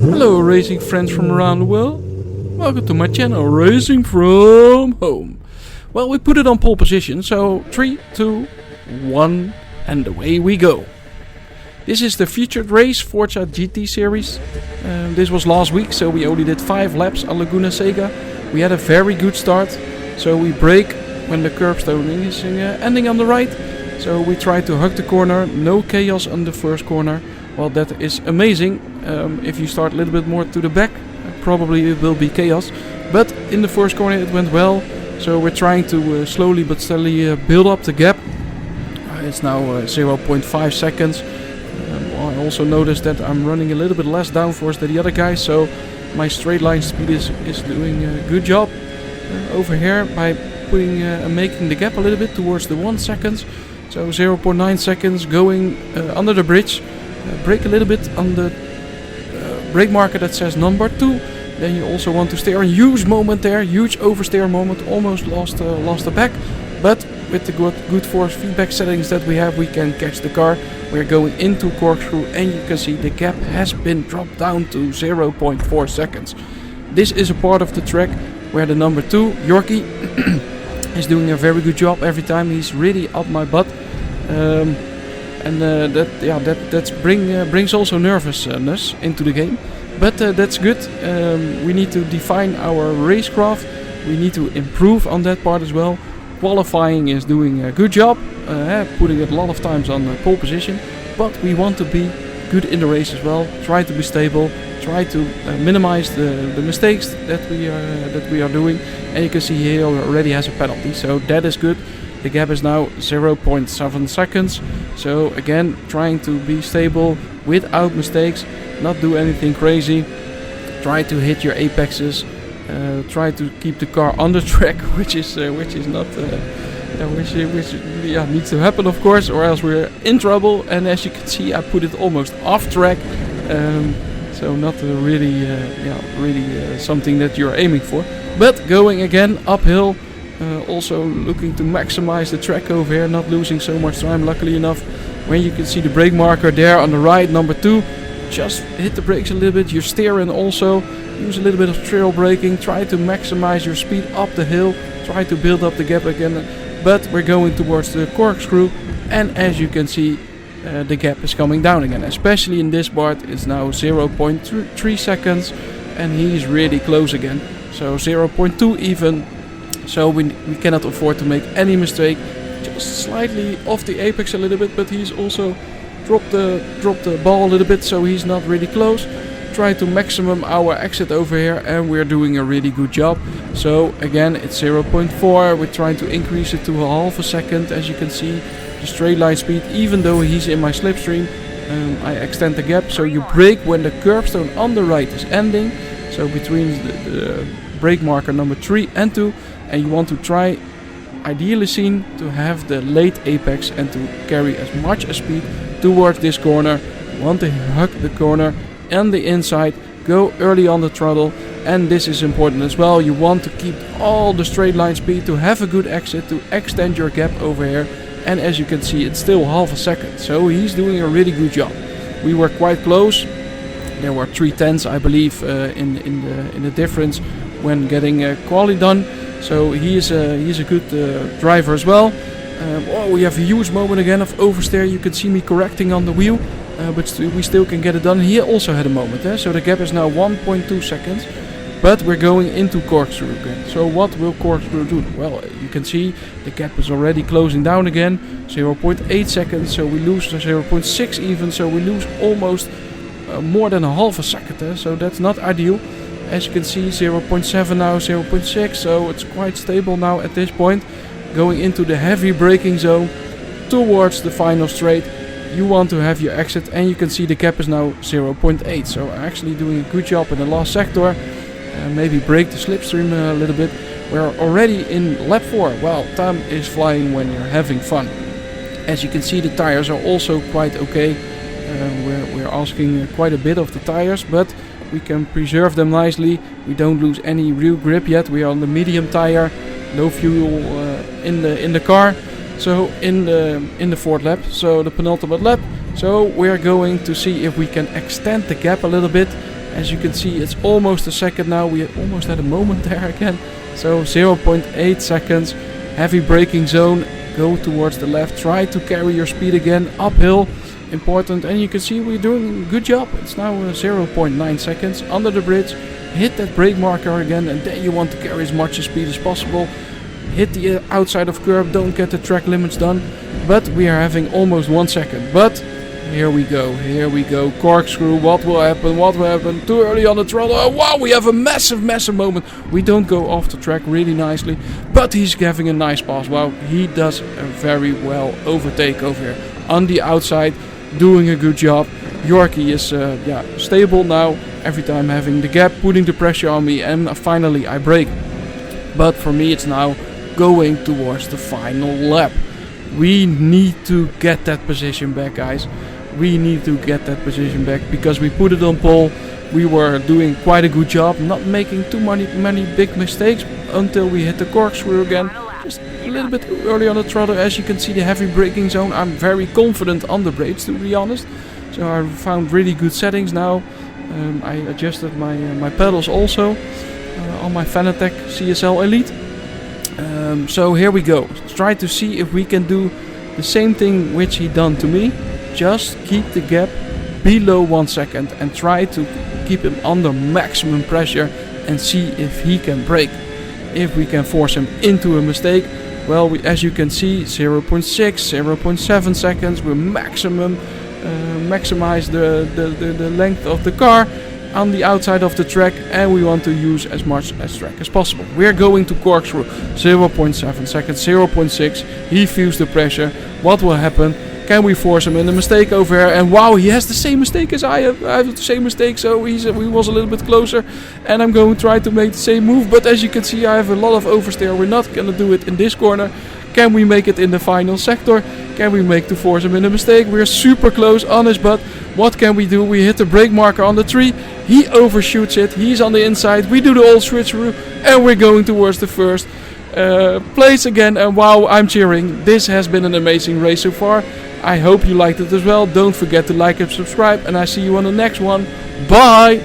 Hello racing friends from around the world. Welcome to my channel Racing From Home. Well, we put it on pole position, so 3, 2, 1 and away we go. This is the featured race Forza GT series. This was last week, so we only did 5 laps on Laguna Seca. We had a very good start, so we brake when the curbstone is ending on the right. So we tried to hug the corner, no chaos on the first corner. Well, that is amazing. If you start a little bit more to the back, probably it will be chaos. But in the first corner it went well. So we're trying to slowly but steadily build up the gap. It's now 0.5 seconds. I also noticed that I'm running a little bit less downforce than the other guys. So my straight line speed is doing a good job over here by making the gap a little bit towards the 1 second. So 0.9 seconds going under the bridge. Brake a little bit on the brake marker that says number 2. Then you also want to steer. A huge moment there, huge oversteer moment. Almost lost the back, but with the good force feedback settings that we have, we can catch the car. We're going into corkscrew, and you can see the gap has been dropped down to 0.4 seconds. This is a part of the track where the number 2 Yorkie is doing a very good job every time. He's really up my butt. That brings also nervousness into the game, but that's good. We need to define our racecraft. We need to improve on that part as well. Qualifying is doing a good job, putting it a lot of times on pole position, but we want to be good in the race as well. Try to be stable. Try to minimize the mistakes that we are doing. And you can see he already has a penalty, so that is good. The gap is now 0.7 seconds. So again, trying to be stable without mistakes, not do anything crazy. Try to hit your apexes. Try to keep the car on the track, which needs to happen, of course, or else we're in trouble. And as you can see, I put it almost off track. So not really something that you're aiming for. But going again uphill. Also looking to maximize the track over here, not losing so much time. Luckily enough, when you can see the brake marker there on the right, number 2, just hit the brakes a little bit. You're steering also, use a little bit of trail braking, try to maximize your speed up the hill, try to build up the gap again. But we're going towards the corkscrew, and as you can see, the gap is coming down again, especially in this part. It's now 0.3 seconds, and he's really close again, so 0.2 even. So we cannot afford to make any mistake. Just slightly off the apex a little bit, but he's also dropped the ball a little bit, so he's not really close. Try to maximum our exit over here, and we're doing a really good job. So again, it's 0.4. We're trying to increase it to a half a second. As you can see, the straight line speed, even though he's in my slipstream, I extend the gap. So you brake when the curbstone on the right is ending. So between the brake marker number 3 and 2. And you want to try, ideally seen, to have the late apex and to carry as much as speed towards this corner. You want to hug the corner and the inside, go early on the throttle, and this is important as well. You want to keep all the straight line speed to have a good exit, to extend your gap over here. And as you can see, it's still half a second, so he's doing a really good job. We were quite close. There were 3/10, I believe, in the difference when getting quali done. So he's a good driver as well. We have a huge moment again of oversteer. You can see me correcting on the wheel, but we still can get it done. He also had a moment, so the gap is now 1.2 seconds. But we're going into corkscrew again. So what will corkscrew do? Well, you can see the gap is already closing down again. 0.8 seconds, so we lose 0.6 even. So we lose almost more than a half a second. So that's not ideal. As you can see, 0.7 now, 0.6, so it's quite stable now at this point. Going into the heavy braking zone towards the final straight. You want to have your exit, and you can see the gap is now 0.8. So actually doing a good job in the last sector. Maybe brake the slipstream a little bit. We're already in lap 4. Well, time is flying when you're having fun. As you can see, the tires are also quite okay. We're asking quite a bit of the tires, but we can preserve them nicely. We don't lose any real grip yet. We are on the medium tire, low fuel in the car. So in the 4th lap, so the penultimate lap. So we're going to see if we can extend the gap a little bit. As you can see, it's almost a second now. We almost had a moment there again. So 0.8 seconds. Heavy braking zone. Go towards the left. Try to carry your speed again. Uphill. Important. And you can see we're doing a good job. It's now 0.9 seconds under the bridge. Hit that brake marker again, and then you want to carry as much speed as possible. Hit the outside of curb. Don't get the track limits done. But we are having almost 1 second. But here we go, corkscrew, what will happen, too early on the throttle, oh, wow, we have a massive moment, we don't go off the track really nicely, but he's having a nice pass, wow, he does a very well overtake over here, on the outside, doing a good job. Yorkie is stable now, every time having the gap, putting the pressure on me, and finally I brake. But for me it's now going towards the final lap. We need to get that position back, guys. We need to get that position back because we put it on pole. We were doing quite a good job, not making too many big mistakes until we hit the corkscrew again. Just a little bit early on the throttle. As you can see, the heavy braking zone. I'm very confident on the brakes, to be honest. So I found really good settings now. I adjusted my pedals also on my Fanatec CSL Elite. So here we go. Try to see if we can do the same thing which he done to me. Just keep the gap below 1 second and try to keep him under maximum pressure and see if he can brake. If we can force him into a mistake, well, as you can see, 0.6, 0.7 seconds, we maximize the length of the car on the outside of the track, and we want to use as much as track as possible. We're going to corkscrew, 0.7 seconds, 0.6, he feels the pressure. What will happen? Can we force him in a mistake over here? And wow, he has the same mistake as I have. I have the same mistake, so he was a little bit closer. And I'm going to try to make the same move. But as you can see, I have a lot of oversteer. We're not going to do it in this corner. Can we make it in the final sector? Can we make to force him in a mistake? We're super close on his butt. What can we do? We hit the brake marker on the tree. He overshoots it. He's on the inside. We do the old switcheroo. And we're going towards the first place again. And wow, I'm cheering. This has been an amazing race so far. I hope you liked it as well. Don't forget to like and subscribe. And I see you on the next one. Bye!